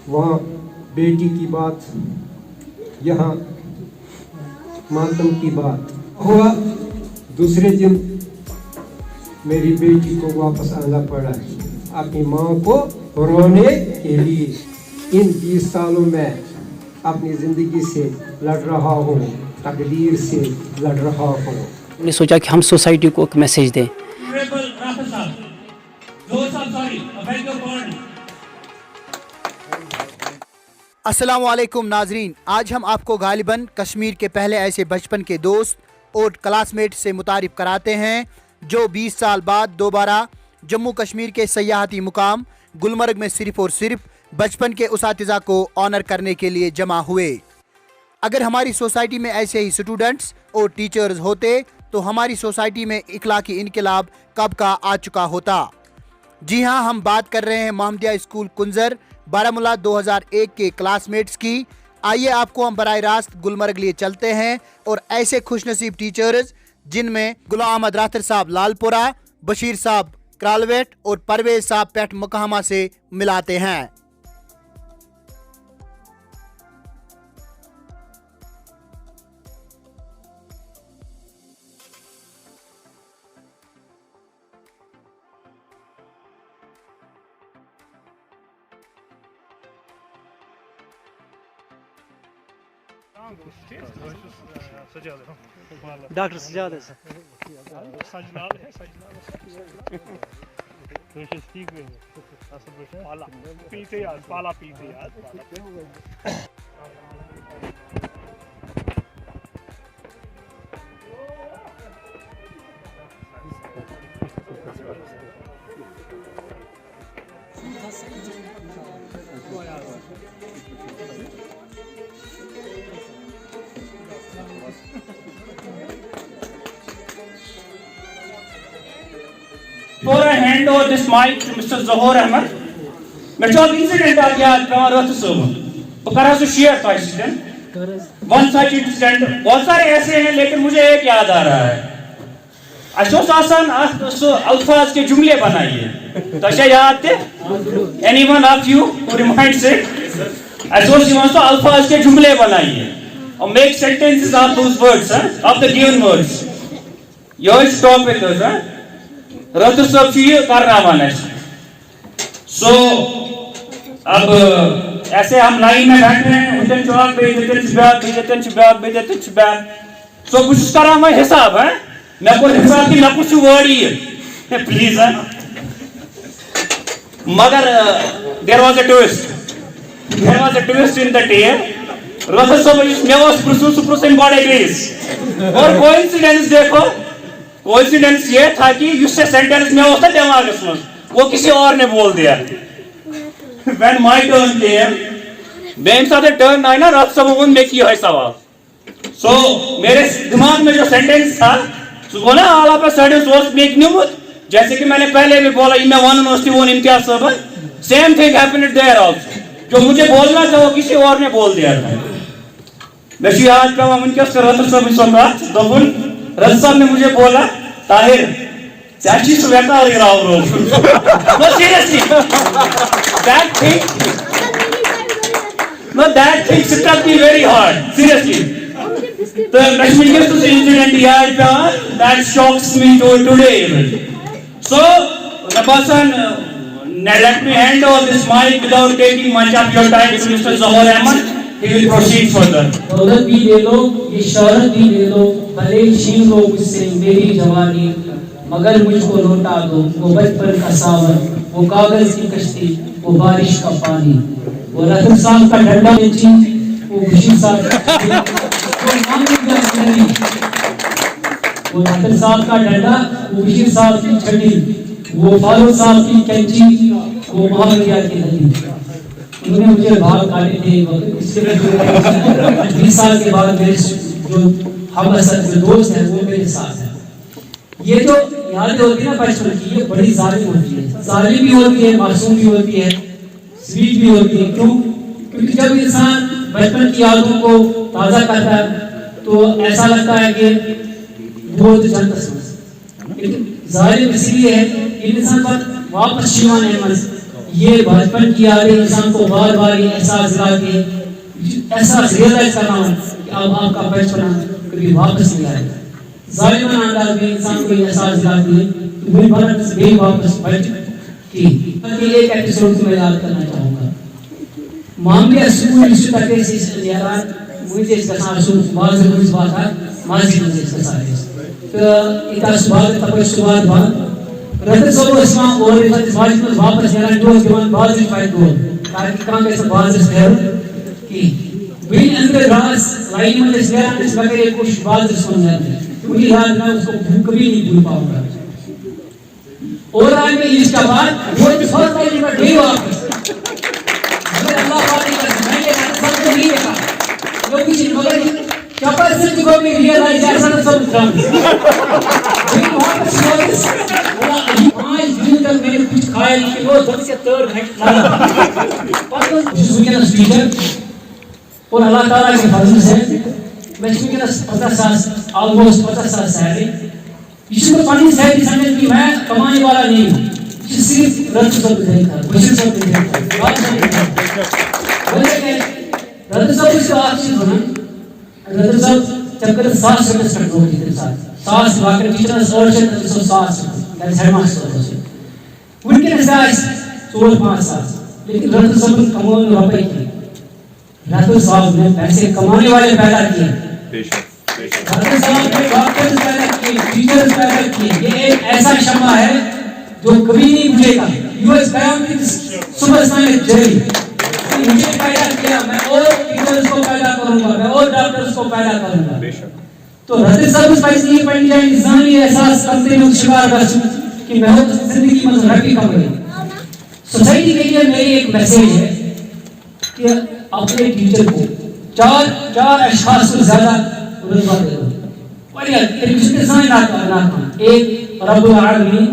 वहाँ बेटी की बात, यहाँ मातम की बात हुआ। दूसरे दिन मेरी बेटी को वापस आना पड़ा अपनी माँ को रोने के लिए। इन 20 सालों में अपनी ज़िंदगी से लड़ रहा हूँ, तकदीर से लड़ रहा हूँ। हमने सोचा कि हम सोसाइटी को एक मैसेज दें। अस्सलाम वालेकुम नाजरीन, आज हम आपको गालिबन कश्मीर के पहले ऐसे बचपन के दोस्त और क्लासमेट से मुतारिफ कराते हैं जो 20 साल बाद दोबारा जम्मू कश्मीर के सयाहती मुकाम गुलमर्ग में सिर्फ और सिर्फ बचपन के उसातिज़ा को ऑनर करने के लिए जमा हुए। अगर हमारी सोसाइटी में ऐसे ही स्टूडेंट्स और टीचर्स होते तो हमारी सोसाइटी में इखलाकी इनकलाब कब का आ चुका होता। जी हाँ, हम बात कर रहे हैं मोहम्मदिया स्कूल कुंजर बारामूला 2001 के क्लासमेट्स की। आइए आपको हम बराह रास्त गुलमर्ग लिए चलते हैं और ऐसे खुशनसीब टीचर्स जिनमें गुलाम अहमद राथर साहब लालपुरा, बशीर साहब क्रालवेट और परवेज साहब पेट मुकामा से मिलाते हैं। डॉक्टर सजाद है Before I hand over this mic to Mr. Zohor Ahmed, मैं जो इंसिडेंट आ गया पेवान रथ सोम तो करा सो शेयर था इंसिडेंट। वन सच इंसिडेंट बहुत सारे ऐसे हैं लेकिन मुझे एक याद आ रहा है। अशोक आसान अल्फाज के जुमले बनाइए तो अच्छा याद थे? Anyone of you who reminds it? Ashok अल्फाज के जुमले बनाइए और make sentences of those words, of the given words. यह स्टॉप है तो रथ सब चीज करना माने। सो अब ऐसे हम लाइन में बैठे हैं, उधर जवाब बेजतन छुब्याक सो कुछ करा मैं हिसाब है मैं को हिसाब की ना कुछ वर्ड ही है प्लीज है मगर there was a twist in the tale. रथ सब मैं वाज प्रोसेसिंग बॉडी ग्रेस और कोइंसिडेंस देखो। कोइंसिडेंस ये था कि उससे सेंटेंस में होता दिमाग में वो किसी और ने बोल दिया। When my turn came, मेरे साथ टर्न आई ना रात सब उन में किया है सवाल। So मेरे दिमाग में जो सेंटेंस था वो ना all of a sudden was make new जैसे कि मैंने पहले भी बोला मैं वन यूनिवर्सिटी वन इम्तियाज सब same thing happened there also. जो मुझे बोलना था वो किसी और ने बोल दिया था। मैं आज पे उनके रथ सब सम्राट दोबुन रथ साहब ने मुझे बोला ताहिर चाची सुवेता और गिराओ रो no seriously that thing struck me very hard seriously the Kashmir incident yaad pe that shocks me to today even. So the person let me hand over this mic without taking much of your time to Mr. Zohor Ahmed. He will proceed further. दौलत भी दे दो, ये शौहरत भी दे दो, भले छीन लो मुझसे मेरी जवानी, मगर मुझको लौटा दो वो बचपन का सावन, वो कागज की कश्ती, वो बारिश का पानी, वो रतन साहब का डंडा बेची, वो बशीर साहब वो मांगी का छड़ी, वो रतन साहब का डंडा, वो बशीर साहब की छड़ी, वो फारूक साहब की कैंची, वो मोहम्मदिया की नदी। उन्होंने मुझे बाल काटे थे। इसके 20 साल के बाद मेरे जो हम जो दोस्त हैं वो मेरे साथ हैं। ये जो यादें होती है ना बचपन की, ये बड़ी जालिम होती है। जालिम भी होती है, मासूम भी होती है, स्वीट भी होती है। क्यों? क्योंकि जब इंसान बचपन की यादों को ताज़ा करता है तो ऐसा लगता है कि वो तो जानता समझ, लेकिन जालिम इसलिए है कि इंसान पर वापस शिवान अहमद یہ بچپن کی یادیں انسان کو بار بار یہ احساس دلاتی ہے, احساس ریئلائز کرنا کہ اب آپ کا بچپنا کبھی واپس نہیں آئے گا. ظالمانہ انداز میں انسان کو یہ احساس دلاتی ہے کہ میری بھارت سے واپس بچ کی. ایک ایپیسوڈ کو میں یاد کرنا چاہوں گا. معاملہ سکول اس تک سے زیارات مجھے اس کا ساتھ بعض مجھ بات ہے ماضی مجھے اس کا ساتھ تو ایک اسباب تپش سواد بات رت سب اسما اور واجب واپس یعنی جو جوان بعض فائد دو تاکہ کام کے سب بعض ہے کہ بین اندر راز لائن میں اس گیا اس وغیرہ کچھ بعض سن جاتے ہیں مجھے یاد میں اس کو کبھی نہیں بھول پاؤں گا. اور آگے اس کا بعد وہ بہت بڑی بات ہے واپس اگر اللہ پاک نے میں یہ سب کو نہیں دیکھا جو کسی مگر کیپیسٹی کو بھی ریئلائز ایسا نہ سب جان واپس آج دن تک میں نے کچھ کھایا نہیں کہ وہ دن سے تر گھنٹہ اسپیکر اور اللہ تعالیٰ کے فضل سے میں اس کے 50 آلموسٹ 50 سیلری اس کو پانی سیلری سمجھ کہ میں کمانے والا نہیں ہوں صرف رت سب دیکھتا بشر سب دیکھتا بات سب بولے کہ رت سب اس کو آپ چیز بنا رت سب جب کر 7 سیمسٹر ہو گئی تھے ساتھ 7 واقعہ ٹیچر سر سے 7 دیٹس ہیڈ ماسٹر ان کے نزاج 4-5 سال لیکن رت سب کمانے روپے کی رت صاحب نے پیسے کمانے والے پیدا کیے رت صاحب نے ڈاکٹر پیدا کیے ٹیچر پیدا کیے. یہ ایک ایسا شمع ہے جو کبھی نہیں بجھے گا. یو ایس قیامت صبح سائیں جری مجھے پیدا کیا میں اور ٹیچرز کو پیدا کروں گا میں اور ڈاکٹرز کو پیدا کروں گا. تو رت صاحب اس پیسے یہ پڑھنی چاہیے انسانی احساس کرتے ہیں شکار کر کہ میں زندگی میں ربی کم گئی. سوسائٹی کے لیے میری ایک میسیج ہے کہ اپنے ٹیچر کو چار اشخاص سے زیادہ رتبہ دے دو. اور یہ کسی کے سامنے نہ ایک رب العالمین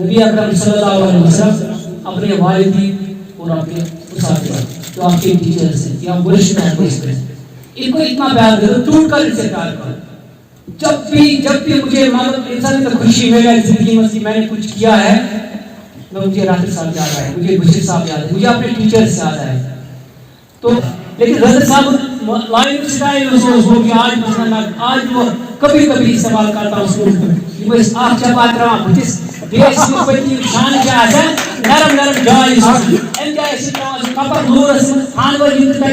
نبی اکرم صلی اللہ علیہ وسلم اپنے والدین اور اپنے اساتذہ جو آپ کے ٹیچرز ہیں یا ورشت ہیں ان کو اتنا پیار دے دو ٹوٹ کر ان سے پیار کرو. جب بھی مجھے معلوم انسان کو خوشی ملے زندگی میں نے کچھ کیا ہے مجھے راجر صاحب یاد آئے مجھے بشیر صاحب یاد ہے مجھے اپنے ٹیچر سے یاد آئے. تو لیکن رضا صاحب لائن سٹائل اس کو کہ آج مثلا آج وہ کبھی سوال کرتا ہوں اس کو یہ آپ جب بات رہا بجس دیش میں پتی شان کیا ہے نرم جائے ان جائے سے کپر نور اس خان ور یت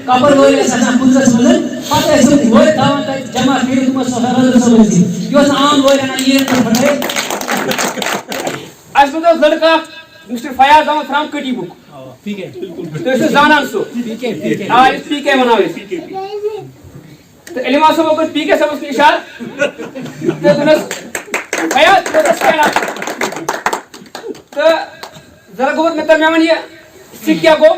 کپر ور اس کُنزس مدن پتہ اس ور داون جمع کر تم رضا صاحب یہ عام ور نہ یہ پڑھے اس میں لڑکا مسٹر فیاض احمد فرام کٹی بک ٹھیک ہے بالکل تو اس زانان سو ٹھیک ہے ہاں اس پی کے بناوے تو علما صاحب کو پی کے سب اس اشارہ تو دنس فیاض تو اس کہنا تو ذرا گوت میں تم یہ سکھ کیا گو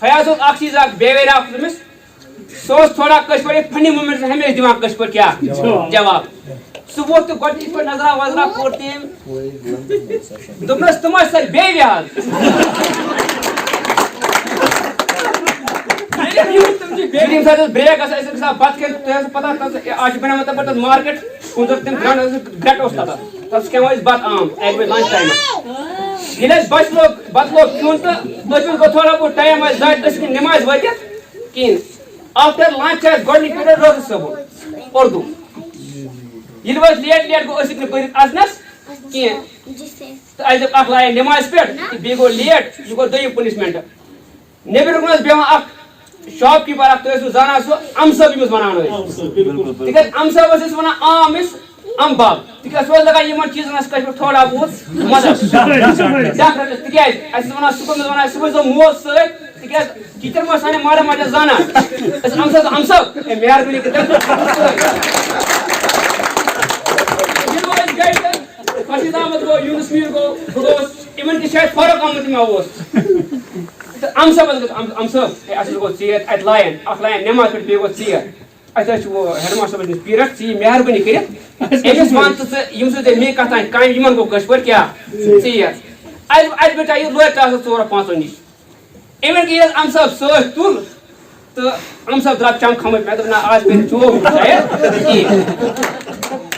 فیاض اخ چیز اخ بیویر اخ تمس سوس تھوڑا کش پر فنی مومنٹ سے ہمیں دیوان کش پر کیا جواب سو وہ تو گوٹ اس پر نظرہ وزرہ کوڑتے ہیں دمس تمہا سر بیویار بیٹیم ساتھ بریک ایسا ایسا کسا بات کے تو ایسا پتا آج بنا مطلب بڑھتا مارکٹ انظر تم گرانڈ گریٹ ہوستا تھا تب سکے وہ اس بات عام ایک بے لانچ ٹائم یہ لیس بات لوگ کیوں تو اس کو تھوڑا وہ ٹائم ہے زائد اس کی نماز وجہ کین آفٹر لانچ ہے گوڑنی پیڑے روز سبو اردو یہ لوگ لیٹ کو اسی نے پڑھت ازنس کین تو ایسا اخ لائے نماز پیڑ بی گو لیٹ یہ گو دوئی پنشمنٹ نیبر رکنس بیوان اخ شاپ کیپر اخ تو اس زانا سو امسا بھی مس بنانا ہے تکہ امسا بس اس بنا عام اس ام باب تکہ سوز لگا یہ من چیزن اس کش تھوڑا بہت مزہ ڈاکٹر تکہ اس بنا سکو مس بنا سکو جو موت سے تکہ ٹیچر مس سانے مارا ماجا زانا اس امسا میار بھی کہ یہ وہ گائیڈ فرشید احمد کو یونس میر کو دوست ایون کی شاید فرق آمد میں ہوس ام صاحب اصل گو ژیر ات لائن اخ لائن نماز پہ بیٚیہِ گو ژیر اَسہِ وہ ہیڈ ماسٹر بنس پیرڈ ژٕ مہربٲنی کٔرِتھ أمِس ون تہٕ ژٕ یِم سۭتۍ مےٚ کتھ تانۍ کامہِ یِمن گوٚو کٲشِر پٲٹھۍ کیٛاہ ژیر اَتہِ پٮ۪ٹھ آیہِ لوڑِ تہِ آسان 4-5 نِش اِوٕن کہِ ییٚلہِ ام صاحب سۭتۍ تُل تہٕ ام صاحب درٛاو چمکھامٕتۍ مےٚ دوٚپ نہ آز پیٚیہِ چوب شاید کِہیٖنۍ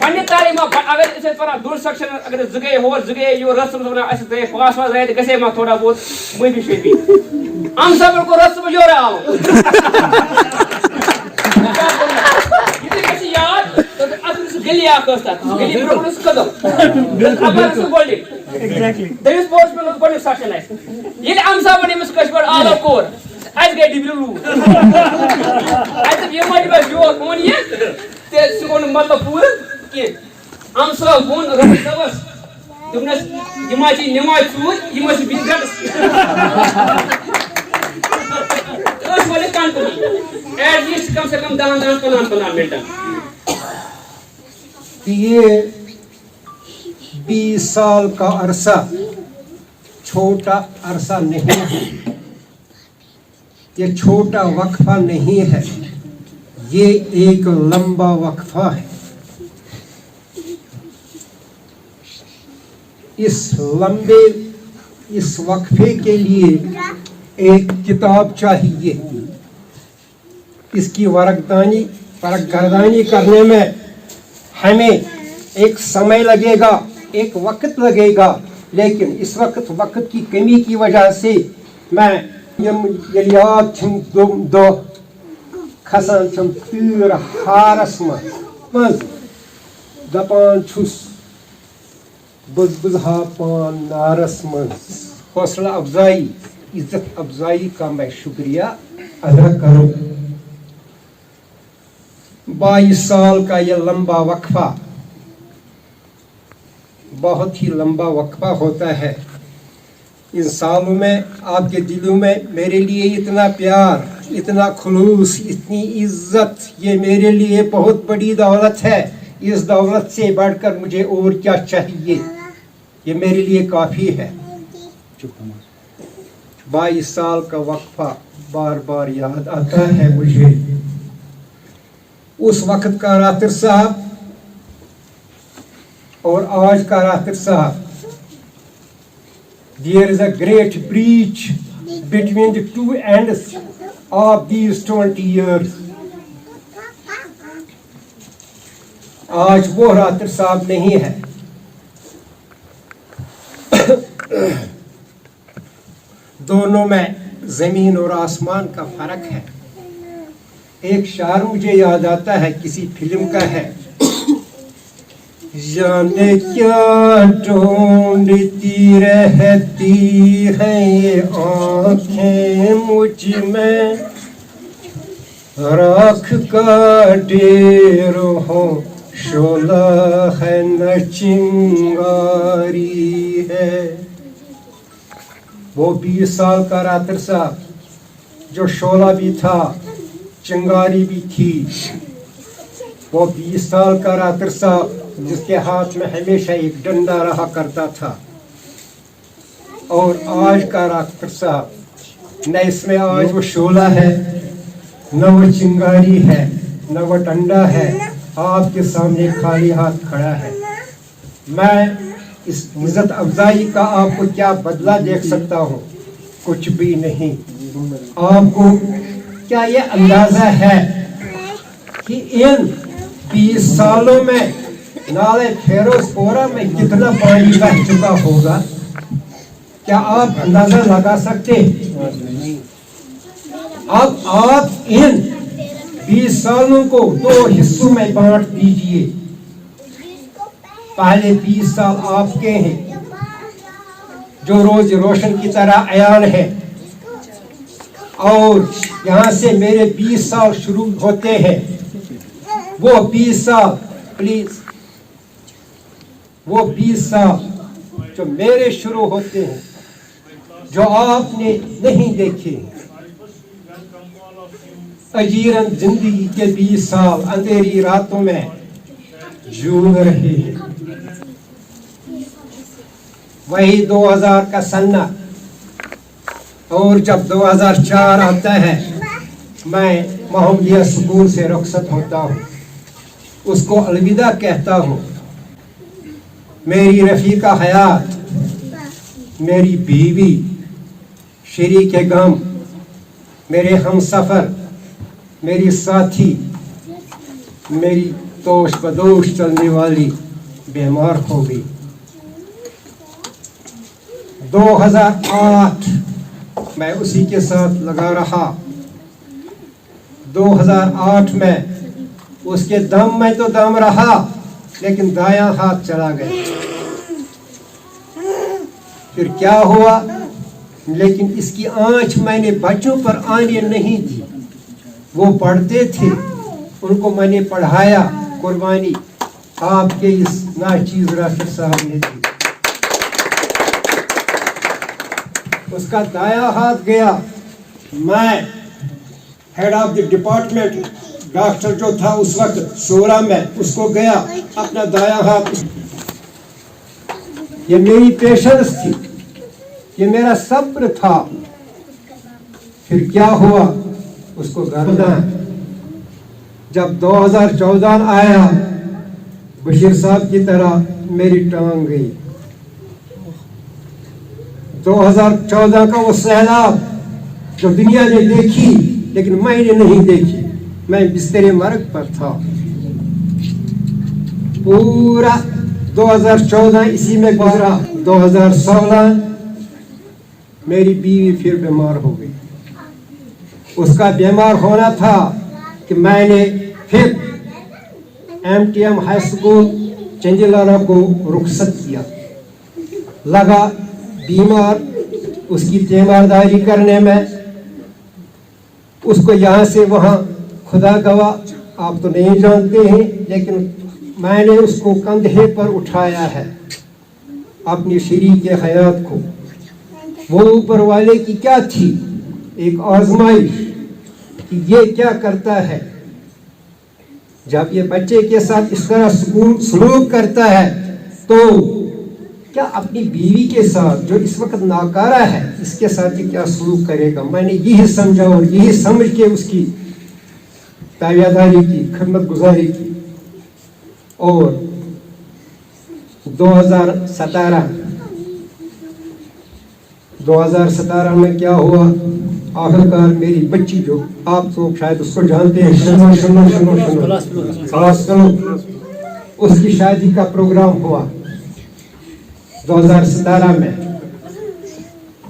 پنہ تعلیم اگر اس پڑھان دور سیکشن اگر زگے ہور زگے یور رسم ونان اس تے پاس واس رہے گژھے ما تھوڑا بہت مفی شفی ہم سب کو رسم جوڑ آو یہ یاد تو اصل گلی آکستا گلی برونس قدم ابر سے بولے ایگزیکٹلی دیر سپورٹس میں بولے سیکشن ہے یہ ہم سب نے مس کشمیر آل آف کور از گئی ڈبلو از یہ ماڈی با جو کون یہ تے سکون مطلب پورا کہ ہم سب ون رب سبس تمنس جماعتی نماز چور یہ مس بگڑس اس والے کان کو ایٹ لیسٹ کم سے کم 10-15 منٹ یہ 20 سال کا عرصہ چھوٹا عرصہ نہیں ہے، یہ چھوٹا وقفہ نہیں ہے، یہ ایک لمبا وقفہ ہے۔ اس وقفے کے لیے ایک کتاب چاہیے، اس کی ورق گردانی کرنے میں ہمیں ایک سمے لگے گا، ایک وقت لگے گا، لیکن اس وقت کی کمی کی وجہ سے میں یاد دو کھسان چھم تیر ہارس من دپان چھس بزہا پان نارس من۔ حوصلہ افزائی، عزت افزائی کا میں شکریہ ادا کروں۔ 22 سال کا یہ لمبا وقفہ بہت ہی لمبا وقفہ ہوتا ہے۔ ان سالوں میں آپ کے دلوں میں میرے لیے اتنا پیار، اتنا خلوص، اتنی عزت، یہ میرے لیے بہت بڑی دولت ہے۔ اس دولت سے بڑھ کر مجھے اور کیا چاہیے، یہ میرے لیے کافی ہے۔ 22 سال کا وقفہ بار بار یاد آتا ہے مجھے۔ اس وقت کا راتر صاحب اور آج کا راتر صاحب، there is a great breach between the two ends of these 20 years. آج وہ راتر صاحب نہیں ہے۔ دونوں میں زمین اور آسمان کا فرق ہے۔ ایک شعر مجھے یاد آتا ہے، کسی فلم کا ہے، جانے کیا ڈھونڈتی رہتی ہیں یہ آنکھیں مجھ میں، راکھ کا ڈیر ہو شعلہ ہے نہ چنگاری ہے۔ وہ 20 سال کا راتر صاحب جو شعلہ بھی تھا، چنگاری بھی تھی، وہ 20 سال کا راتر صاحب جس کے ہاتھ میں ہمیشہ ایک ڈنڈا رہا کرتا تھا، اور آج کا راتر صاحب نہ اس میں آج وہ شعلہ ہے، نہ وہ چنگاری ہے، نہ وہ ڈنڈا ہے، آپ کے سامنے خالی ہاتھ کھڑا ہے۔ میں اس عزت افزائی کا آپ کو کیا بدلہ دیکھ سکتا ہوں؟ کچھ بھی نہیں۔ آپ کو کیا یہ اندازہ ہے کہ ان 20 سالوں میں نالے فیروز پورہ میں کتنا پانی بہہ چکا ہوگا؟ کیا آپ اندازہ لگا سکتے؟ اب آپ ان 20 سالوں کو 2 حصوں میں بانٹ دیجئے۔ پہلے 20 سال آپ کے ہیں جو روز روشن کی طرح عیان ہے، اور یہاں سے میرے 20 سال شروع ہوتے ہیں۔ وہ 20 سال پلیز، وہ 20 سال جو میرے شروع ہوتے ہیں، جو آپ نے نہیں دیکھے، اجیرن زندگی کے 20 سال اندھیری راتوں میں جون رہے ہیں۔ وہی 2000 کا سنہ، اور جب 2004 آتا ہے میں محمدیہ سکول سے رخصت ہوتا ہوں، اس کو الوداع کہتا ہوں۔ میری رفیقہ حیات، میری بیوی، شریک غم، میرے ہم سفر، میری ساتھی، میری दोष बदोश चलने वाली बीमार हो गई। 2008 मैं उसी के साथ लगा रहा। 2008 में उसके दम में तो दम रहा, लेकिन दायां हाथ चला गया। फिर क्या हुआ? लेकिन इसकी आंच मैंने बच्चों पर आने नहीं दी। वो पढ़ते थे, उनको मैंने पढ़ाया। कुर्बानी आपके इस नाचीज राशिद साहब ने दी। उसका दायां हाथ गया। मैं head of the department, doctor जो था उस वक्त शोरा में, उसको गया अपना दायां हाथ। ये मेरी पेशेंस थी, ये मेरा सब्र था। फिर क्या हुआ? उसको गर्दन जब 2014 आया, बशीर साहब की तरह मेरी टांग गई। 2014 का वो सैलाब जो दुनिया ने देखी, लेकिन मैंने नहीं देखी। मैं बिस्तरे मर्ग पर था। पूरा 2014 इसी में गुजरा। 2016 मेरी बीवी फिर बीमार हो गई। उसका बीमार होना था कि मैंने फिर MTM हाई स्कूल चंदिलाना को रुखसत किया। लगा बीमार, उसकी तीमारदारी करने में। उसको यहाँ से वहाँ, खुदा गवाह आप तो नहीं जानते हैं, लेकिन मैंने उसको कंधे पर उठाया है, अपनी शरीक हयात को। वो ऊपर वाले की क्या थी? एक आजमाइश कि ये क्या करता है। जब ये बच्चे के साथ इस तरह सलूक करता है, तो क्या अपनी बीवी के साथ जो इस वक्त नाकारा है, इसके साथ ये क्या सलूक करेगा। मैंने यही समझा और यही समझ के उसकी ताबियादारी की, खिदमत गुजारी की। और 2017 में क्या हुआ? आखिरकार मेरी बच्ची, जो आप तो शायद उसको जानते हैं, उसकी शादी का प्रोग्राम हुआ 2017 में।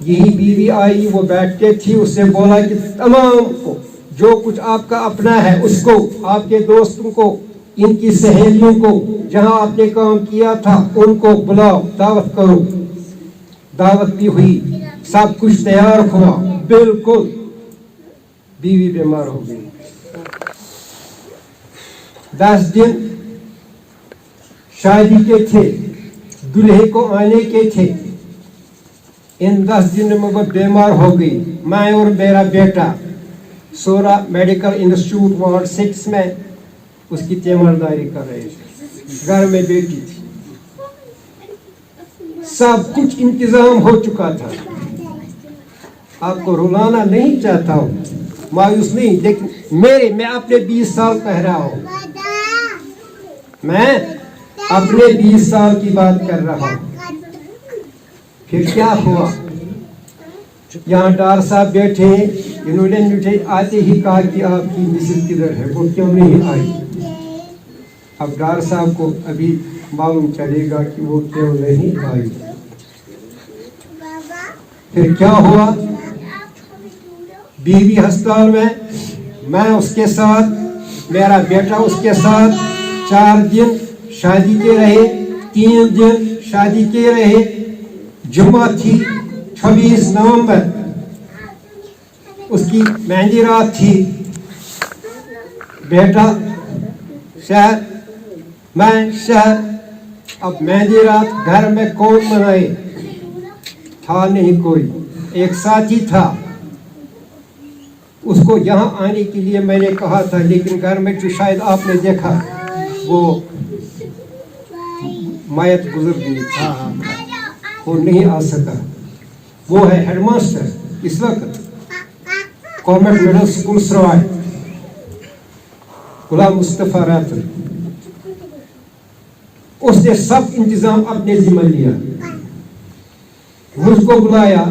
यही बीवी आई, वो बैठ के थी, उससे बोला कि तमाम को जो कुछ आपका अपना है, उसको, आपके दोस्तों को, इनकी सहेलियों को, जहां आपने काम किया था, उनको बुलाओ, दावत करो। दावत भी हुई, सब कुछ तैयार हुआ, बिल्कुल। बीवी बीमार हो गई। 10 दिन शादी के थे, दूल्हे को आने के थे। इन 10 दिन में वो बीमार हो गई। मैं और मेरा बेटा सोरा मेडिकल इंस्टीट्यूट वार्ड 6 में उसकी तीमारदारी कर रहे थे। घर में बेटी थी, सब कुछ इंतजाम हो चुका था। आपको रुलाना नहीं चाहता हूँ, मायूस नहीं, लेकिन मैं अपने 20 साल कह रहा हूँ, मैं अपने 20 साल की बात कर रहा हूँ। फिर क्या हुआ? यहाँ डार साहब बैठे, इन्होंने मुझे आते ही कहा कि आपकी मिसेज किधर है, वो क्यों नहीं आई। अब डार साहब को अभी मालूम चलेगा कि वो क्यों नहीं आई। फिर क्या हुआ? बीवी अस्पताल में, मैं उसके साथ, मेरा बेटा उसके साथ। 4 दिन शादी के रहे, 3 दिन शादी के रहे। जुम्मा थी 26 नवंबर, उसकी मेहंदी रात थी। बेटा शहर, मैं शहर। अब मेहंदी रात घर में कौन मनाए? था नहीं कोई। एक साथी था, उसको यहाँ आने के लिए मैंने कहा था, लेकिन घर में जो शायद आपने देखा, वो मायत गुजर गई, वो नहीं आ सका। वो है हेडमास्टर इस वक्त गवर्नमेंट मिडिल स्कूल सराय, गुलाम मुस्तफा रातल। उसने सब इंतजाम अपने जिम्मे लिया। मुझको बुलाया,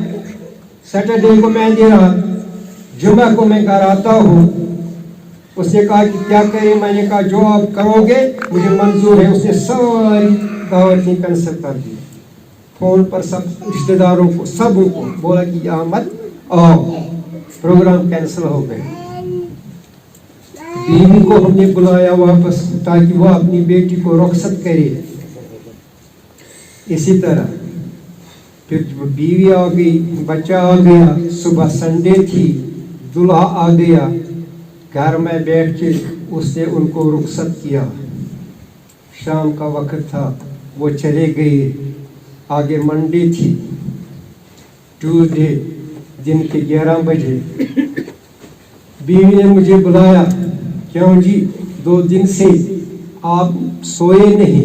सैटरडे को मैं दे रहा, जुम्मा को मैं घर आता हूँ। उसने कहा कि क्या करें, मैंने कहा जो आप करोगे मुझे मंजूर है। उसने सारी दावत ही कैंसिल कर दी, फोन पर सब रिश्तेदारों को सबको बोला कि यहाँ मत आओ, प्रोग्राम कैंसिल हो गए। बीवी को हमने बुलाया वापस ताकि वो अपनी बेटी को रुखसत करे। इसी तरह फिर बीवी आ गई, बच्चा आ गया, सुबह संडे थी, दूल्हा आ गया, घर में बैठ के उसने उनको रुखसत किया। शाम का वक्त था, वो चले गए। आगे मंडे थी, ट्यूसडे दिन के 11 बजे बीवी ने मुझे बुलाया, क्यों जी 2 दिन से आप सोए नहीं,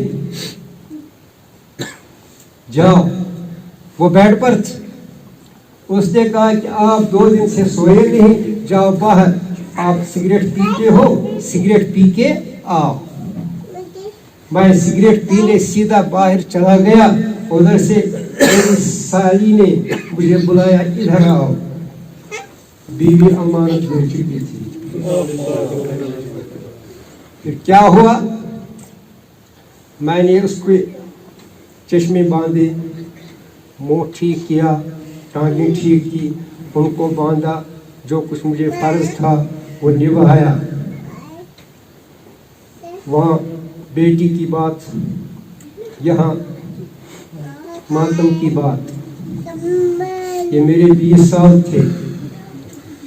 जाओ। वो बेड पर थी। उसने कहा कि आप 2 दिन से सोए नहीं, जाओ बाहर, आप सिगरेट पीते हो, सिगरेट पी के आओ। मैं सिगरेट पीने सीधा बाहर चला गया। उधर से मेरी साली ने मुझे बुलाया, इधर आओ। बीवी अमानत दे चुकी थी। फिर क्या हुआ, मैंने उसके चश्मे बांधे, मुंह ठीक किया, टांगें ठीक की, उनको बांधा, जो कुछ मुझे फर्ज था वो निभाया। वहाँ बेटी की बात, यहाँ मातम की बात। ये मेरे 20 साल थे।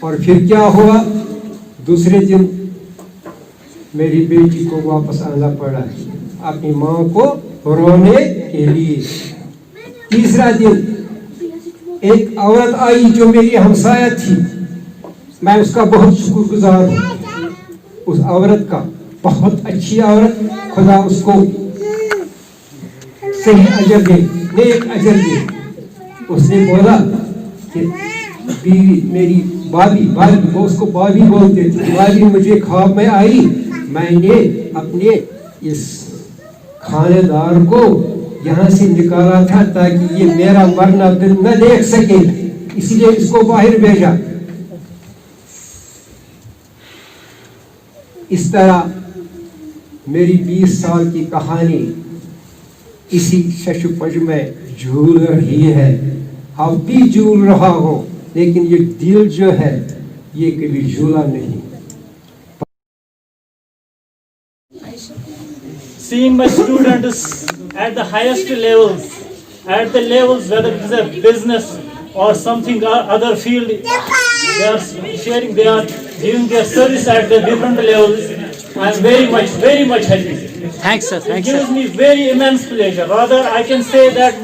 और फिर क्या हुआ, दूसरे दिन मेरी बेटी को वापस आना पड़ा अपनी माँ को रोने के लिए। तीसरा दिन एक औरत आई जो मेरी हमसाया थी, मैं उसका बहुत शुक्रगुजार हूँ, उस औरत का। बहुत अच्छी औरत, खुदा उसको सही अजर दे, नेक अजर दे। उसने बोला कि बीवी मेरी भाभी, वो उसको भाभी बोलते थे, भाभी मुझे ख्वाब में आई, मैंने अपने इस खानेदार को यहाँ से निकाला था ताकि ये मेरा मरना दिन न देख सके, इसलिए इसको बाहर भेजा। इस तरह मेरी 20 साल की कहानी इसी शशुपज में झूल रही है। अब भी झूल रहा हो, लेकिन ये दिल जो है ये कभी झूला नहीं। Seeing my students at the highest levels, at the levels whether it is a business or something or other field, they are sharing, they are giving their service at the different levels. I am very much happy. Thanks sir, It thanks gives sir. me very immense pleasure. Rather, I can say that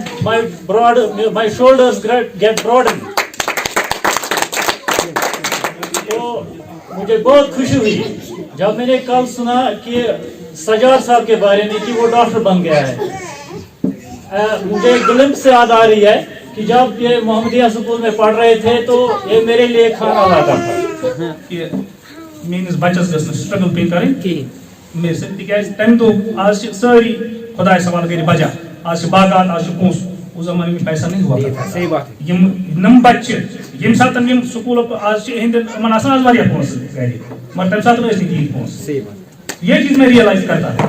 my shoulders get broadened. तो मुझे बहुत खुशी हुई जब मैंने कल सुना कि सजाद साहब के बारे में कि वो डॉक्टर बन गया है। मुझे एक ग्लिम्प्स से याद आ रही है कि जब ये मोहम्मदिया स्कूल में पढ़ रहे थे तो ये मेरे लिए खाना लाता था। میٲنِس بَچَس گٔژھ نہٕ سٹرگل پیٚنۍ کَرٕنۍ مےٚ سۭتۍ تِکیازِ تَمہِ دۄہ آز چھِ سٲری خۄداے سوال کٔرِتھ بجا آز چھِ باغات آز چھِ پونٛسہٕ اُس زمانہٕ میں پیسہ نہیں ہوا کرتا یِم بچہِ ییٚمہِ ساتہٕ یِم سکوٗلُک آز چھِ یِہنٛدٮ۪ن یِمن آسان آز واریاہ پونٛسہٕ گرِ مگر تَمہِ ساتہٕ ٲسۍ نہٕ کِہیٖنۍ پونٛسہٕ یہ چیز میں ریئلائز کرتا ہوں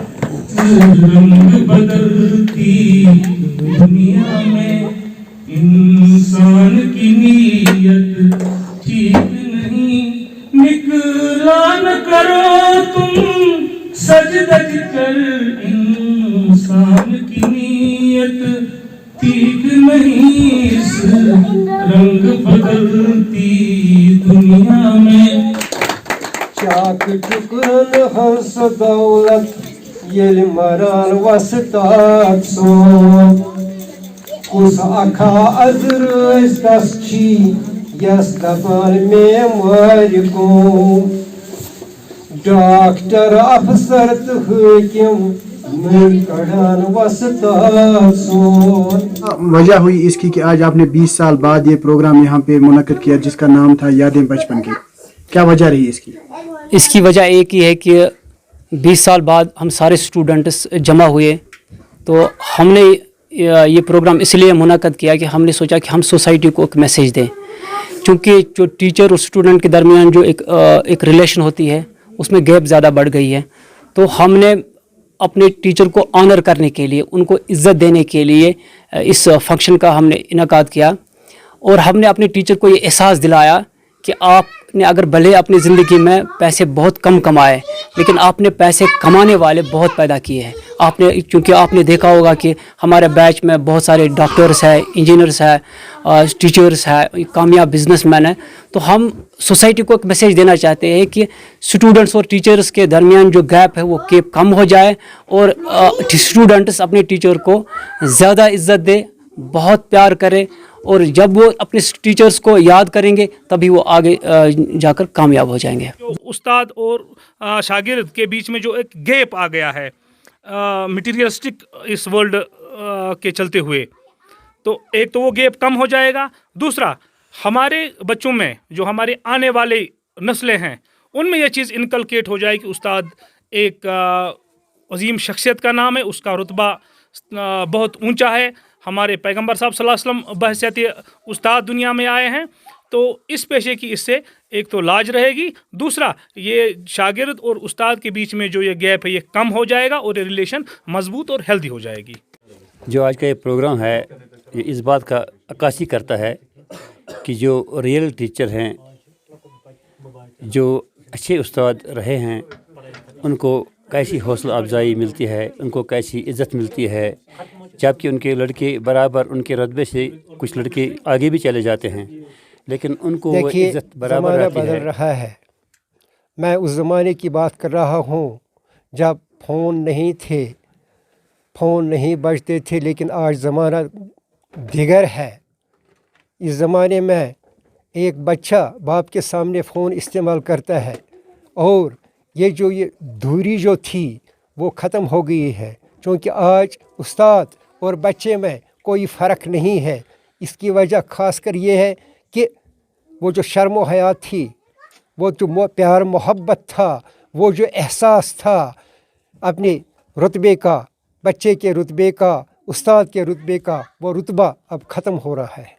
بدلتی دنیا میں انسان کی نیت ٹھیک نہیں نکلا نہ کرو تم سجدہ کر انسان کی نیت ٹھیک نہیں اس رنگ بدلتی دنیا میں چاک چکرن ہنس دولت یل مران وسطات سو کس اکھا ازرس دس چھی یس دبان میں مالکو ڈاکٹر افسر تو حکم میں کڑان وسطات سو. وجہ ہوئی اس کی کہ آج آپ نے 20 سال بعد یہ پروگرام یہاں پہ منعقد کیا جس کا نام تھا یادیں بچپن کی. کیا وجہ رہی اس کی؟ اس کی وجہ ایک ہی ہے کہ 20 سال بعد ہم سارے اسٹوڈنٹس جمع ہوئے تو ہم نے یہ پروگرام اس لیے منعقد کیا کہ ہم نے سوچا کہ ہم سوسائٹی کو ایک میسیج دیں، چونکہ جو ٹیچر اور اسٹوڈنٹ کے درمیان جو ایک ریلیشن ہوتی ہے उसमें गैप ज़्यादा बढ़ गई है। तो हमने अपने टीचर को ऑनर करने के लिए, उनको इज़्ज़त देने के लिए इस फंक्शन का हमने इनेकाद किया और हमने अपने टीचर को ये एहसास दिलाया कि आपने अगर भले अपनी ज़िंदगी में पैसे बहुत कम कमाए, लेकिन आपने पैसे कमाने वाले बहुत पैदा किए हैं। आपने, क्योंकि आपने देखा होगा कि हमारे बैच में बहुत सारे डॉक्टर्स हैं, इंजीनियर्स हैं, टीचर्स हैं, कामयाब बिजनेसमैन हैं। तो हम सोसाइटी को एक मैसेज देना चाहते हैं कि स्टूडेंट्स और टीचर्स के दरमियान जो गैप है वो गैप कम हो जाए और स्टूडेंट्स अपने टीचर को ज़्यादा इज़्ज़त दे, बहुत प्यार करें, और जब वो अपने टीचर्स को याद करेंगे तभी वो आगे जाकर कामयाब हो जाएंगे। जो उस्ताद और शागिर्द के बीच में जो एक गैप आ गया है मटीरियलिस्टिक इस वर्ल्ड के चलते हुए, तो एक तो वो गैप कम हो जाएगा। दूसरा, हमारे बच्चों में, जो हमारे आने वाले नस्लें हैं, उनमें यह चीज़ इनकलकेट हो जाए कि उस्ताद एक अजीम शख्सियत का नाम है, उसका रुतबा बहुत ऊंचा है। हमारे पैगंबर साहब सल्लल्लाहु अलैहि वसल्लम बहसियत उस्ताद दुनिया में आए हैं। तो इस पेशे की इससे एक तो लाज रहेगी, दूसरा ये शागिर्द और उस्ताद के बीच में जो ये गैप है ये कम हो जाएगा और ये रिलेशन मजबूत और हेल्दी हो जाएगी। जो आज का ये प्रोग्राम है ये इस बात का अक्कासी करता है कि जो रियल टीचर हैं, जो अच्छे उस्ताद रहे हैं, उनको कैसी हौसला अफजाई मिलती है, उनको कैसी इज़्ज़त मिलती है, जबकि उनके लड़के बराबर उनके रतबे से कुछ लड़के आगे भी चले जाते हैं, लेकिन उनको वो इज़्ज़त बराबर रहती बदल रहा है। मैं उस ज़माने की बात कर रहा हूँ जब फ़ोन नहीं थे, फ़ोन नहीं बजते थे, लेकिन आज ज़माना दिगर है। इस ज़माने में एक बच्चा बाप के सामने फ़ोन इस्तेमाल करता है और ये दूरी जो थी वो ख़त्म हो गई है, क्योंकि आज उस्ताद और बच्चे में कोई फ़र्क नहीं है। इसकी वजह ख़ासकर ये है कि वो जो शर्म हया थी, वो जो प्यार मोहब्बत था, वो जो एहसास था अपने रुतबे का, बच्चे के रुतबे का, उस्ताद के रुतबे का, वो रुतबा अब ख़त्म हो रहा है।